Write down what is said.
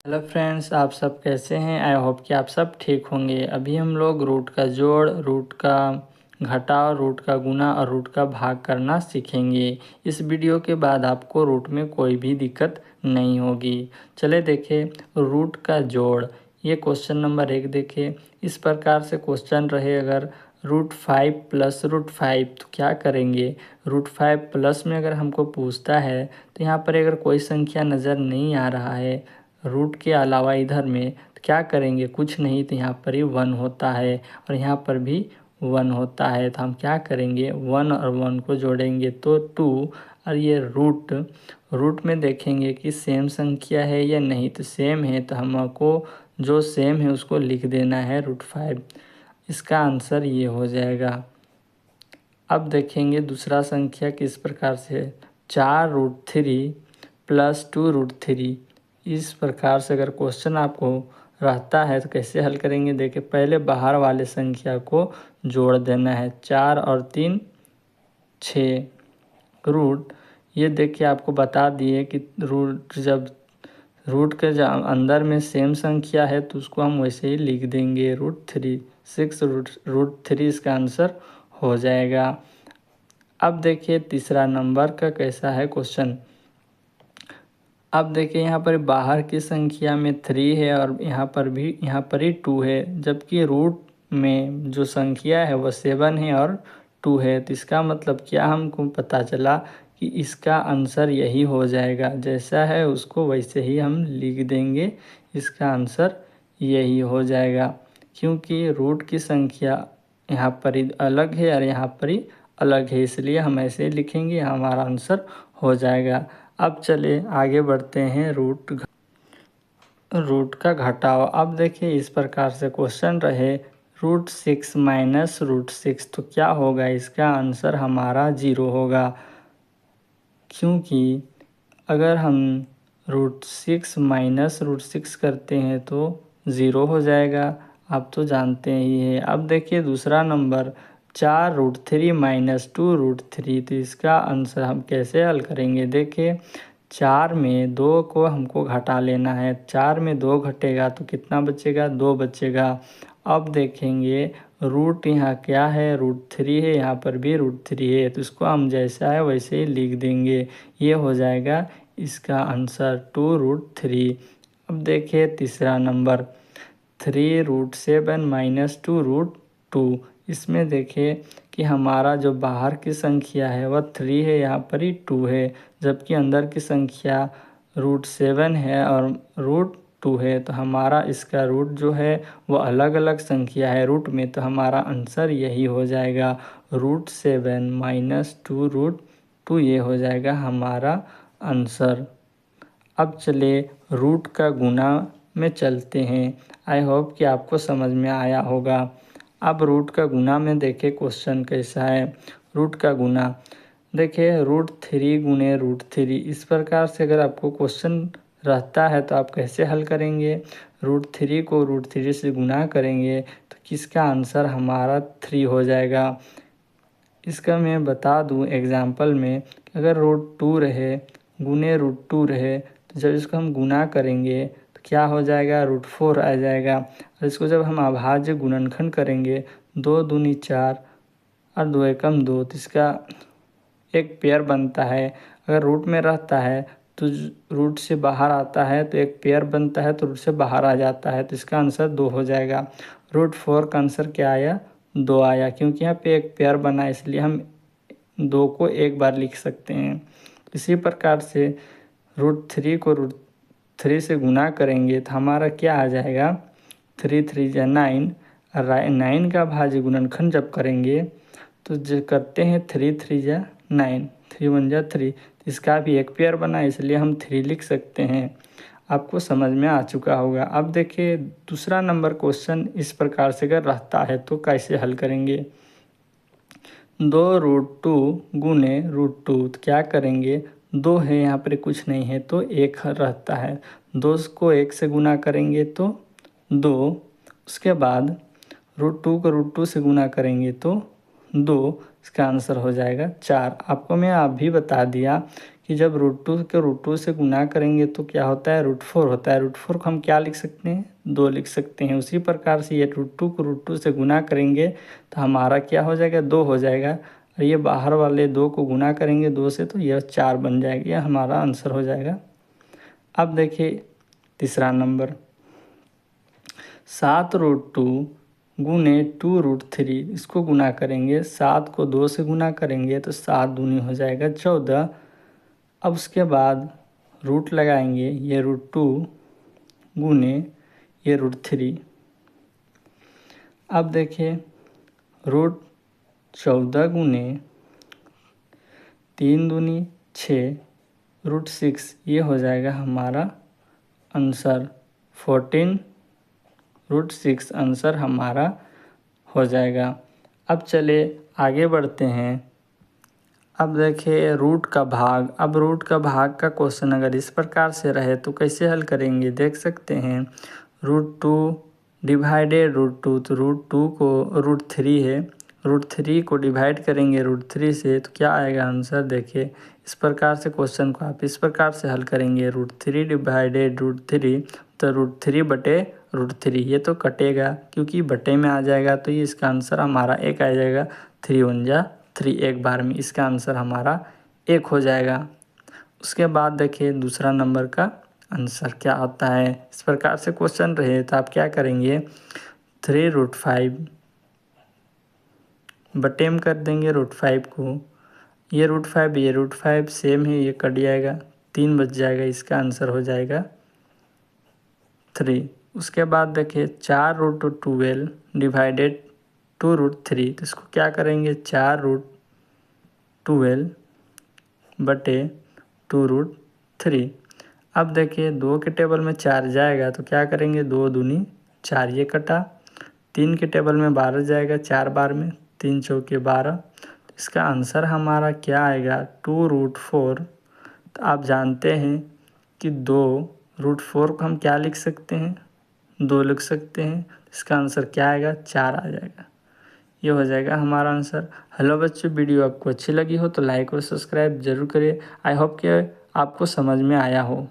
Hello friends, आप सब कैसे हैं। आई होप कि आप सब ठीक होंगे। अभी हम लोग रूट का जोड़, रूट का घटाव, रूट का गुणा और रूट का भाग करना सीखेंगे। इस वीडियो के बाद आपको रूट में कोई भी दिक्कत नहीं होगी। चले देखें रूट का जोड़। ये क्वेश्चन नंबर 1 देखें। इस प्रकार से क्वेश्चन रहे अगर √5 प्लस √5 तो क्या करेंगे। √5 प्लस में अगर हमको पूछता है तो यहाँ पर अगर कोई संख्या नज़र नहीं आ रहा है रूट के अलावा इधर में, तो क्या करेंगे, कुछ नहीं, तो यहाँ पर ही 1 होता है और यहाँ पर भी 1 होता है। तो हम क्या करेंगे, 1 और 1 को जोड़ेंगे तो 2। और ये रूट में देखेंगे कि सेम संख्या है या नहीं, तो सेम है तो हमको जो सेम है उसको लिख देना है √5। इसका आंसर ये हो जाएगा। अब देखेंगे दूसरा संख्या किस प्रकार से, 4√3 प्लस 2√3। इस प्रकार से अगर क्वेश्चन आपको रहता है तो कैसे हल करेंगे। देखिए पहले बाहर वाले संख्या को जोड़ देना है, 4 और 3 6 रूट। ये देखिए आपको बता दिए कि रूट के जब अंदर में सेम संख्या है तो उसको हम वैसे ही लिख देंगे √3। 6 √3 इसका आंसर हो जाएगा। अब देखिए तीसरा नंबर का कैसा है क्वेश्चन। अब देखिए यहाँ पर बाहर की संख्या में 3 है और यहाँ पर ही 2 है, जबकि रूट में जो संख्या है वो 7 है और 2 है। तो इसका मतलब क्या हमको पता चला कि इसका आंसर यही हो जाएगा। जैसा है उसको वैसे ही हम लिख देंगे, इसका आंसर यही हो जाएगा। क्योंकि रूट की संख्या यहाँ पर ही अलग है और यहाँ पर ही अलग है, इसलिए हम ऐसे लिखेंगे, हमारा आंसर हो जाएगा। अब चले आगे बढ़ते हैं रूट का घटाव। अब देखिए इस प्रकार से क्वेश्चन रहे √6 माइनस √6 तो क्या होगा, इसका आंसर हमारा 0 होगा। क्योंकि अगर हम √6 माइनस √6 करते हैं तो 0 हो जाएगा, आप तो जानते ही हैं। अब देखिए दूसरा नंबर 4√3 माइनस 2√3, तो इसका आंसर हम कैसे हल करेंगे। देखिए 4 में 2 को हमको घटा लेना है, 4 में 2 घटेगा तो कितना बचेगा, 2 बचेगा। अब देखेंगे रूट यहाँ क्या है, √3 है, यहाँ पर भी √3 है, तो इसको हम जैसा है वैसे ही लिख देंगे। ये हो जाएगा इसका आंसर 2√3। अब देखिए तीसरा नंबर 3√7 माइनस 2√2। इसमें देखिए कि हमारा जो बाहर की संख्या है वह 3 है, यहाँ पर ही 2 है, जबकि अंदर की संख्या √7 है और √2 है। तो हमारा इसका रूट जो है वो अलग अलग संख्या है रूट में, तो हमारा आंसर यही हो जाएगा √7 माइनस 2√2। ये हो जाएगा हमारा आंसर। अब चले रूट का गुना में चलते हैं। आई होप कि आपको समझ में आया होगा। अब रूट का गुना में देखें क्वेश्चन कैसा है। रूट का गुना देखिए √3 गुने √3, इस प्रकार से अगर आपको क्वेश्चन रहता है तो आप कैसे हल करेंगे। √3 को √3 से गुना करेंगे तो किसका आंसर हमारा 3 हो जाएगा। इसका मैं बता दूं एग्जाम्पल में, अगर √2 रहे गुने √2 रहे तो जब इसको हम गुना करेंगे तो क्या हो जाएगा, √4 आ जाएगा। और इसको जब हम अभाज्य गुणनखंड करेंगे 2 दूनी 4 और 2 एकम 2, तो इसका एक पेयर बनता है। अगर रूट में रहता है तो रूट से बाहर आता है तो एक पेयर बनता है, तो रूट से बाहर आ जाता है, तो इसका आंसर 2 हो जाएगा। √4 का आंसर क्या आया, 2 आया। क्योंकि यहाँ पे एक पेयर बना इसलिए हम 2 को एक बार लिख सकते हैं। इसी प्रकार से √3 को √3 से गुना करेंगे तो हमारा क्या आ जाएगा, 3 3 जा 9। और 9 का भाज्य गुणनखंड जब करेंगे तो जो करते हैं 3 3 जा 9, 3 1 जा 3, इसका भी एक पेयर बना इसलिए हम 3 लिख सकते हैं। आपको समझ में आ चुका होगा। अब देखिए दूसरा नंबर क्वेश्चन इस प्रकार से अगर रहता है तो कैसे हल करेंगे। 2√2 गुने √2, तो क्या करेंगे, 2 है यहाँ पर कुछ नहीं है तो 1 रहता है, 2 को 1 से गुना करेंगे तो 2। उसके बाद √2 को √2 से गुना करेंगे तो 2, इसका आंसर हो जाएगा 4। आपको मैं आप भी बता दिया कि कि जब √2 के √2 से गुना करेंगे तो क्या होता है, √4 होता है। √4 को हम क्या लिख सकते हैं, 2 लिख सकते हैं। उसी प्रकार से ये √2 को √2 से गुना करेंगे तो हमारा क्या हो जाएगा, 2 हो जाएगा। और ये बाहर वाले 2 को गुना करेंगे 2 से तो यह 4 बन जाएगा। यह हमारा आंसर हो जाएगा। अब देखिए तीसरा नंबर, 7√2 गुने 2√3, इसको गुना करेंगे, 7 को 2 से गुना करेंगे तो 7 दूनी हो जाएगा 14। अब उसके बाद रूट लगाएंगे, ये √2 गुने ये √3। अब देखिए √14 गुने 3 दूनी 6 √6, ये हो जाएगा हमारा आंसर 14 √6 आंसर हमारा हो जाएगा। अब चले आगे बढ़ते हैं। अब देखिए रूट का भाग। अब रूट का भाग का क्वेश्चन अगर इस प्रकार से रहे तो कैसे हल करेंगे, देख सकते हैं। √2 डिवाइडेड √2, तो √2 को √3 है, √3 को डिवाइड करेंगे √3 से तो क्या आएगा आंसर। देखिए इस प्रकार से क्वेश्चन को आप इस प्रकार से हल करेंगे, √3 डिवाइडेड √3, तो √3 बटे √3, ये तो कटेगा क्योंकि बटे में आ जाएगा तो ये इसका आंसर हमारा 1 आ जाएगा। 3 1 जा 3, एक बार में इसका आंसर हमारा 1 हो जाएगा। उसके बाद देखिए दूसरा नंबर का आंसर क्या आता है। इस प्रकार से क्वेश्चन रहे तो आप क्या करेंगे, 3√5 बटे में कर देंगे √5 को, ये √5 सेम है, ये कट जाएगा, 3 बच जाएगा, इसका आंसर हो जाएगा 3। उसके बाद देखिए 4√12 डिवाइडेड 2√3, तो इसको क्या करेंगे, 4√12 बटे 2√3। अब देखिए 2 के टेबल में 4 जाएगा तो क्या करेंगे, 2 दूनी 4, ये कटा। 3 के टेबल में 12 जाएगा 4 बार में, 3 चौके 12, तो इसका आंसर हमारा क्या आएगा, 2√4। तो आप जानते हैं कि 2√4 को हम क्या लिख सकते हैं, 2 लिख सकते हैं। इसका आंसर क्या आएगा, 4 आ जाएगा। ये हो जाएगा हमारा आंसर। हेलो बच्चों, वीडियो आपको अच्छी लगी हो तो लाइक और सब्सक्राइब जरूर करिए। आई होप कि आपको समझ में आया हो।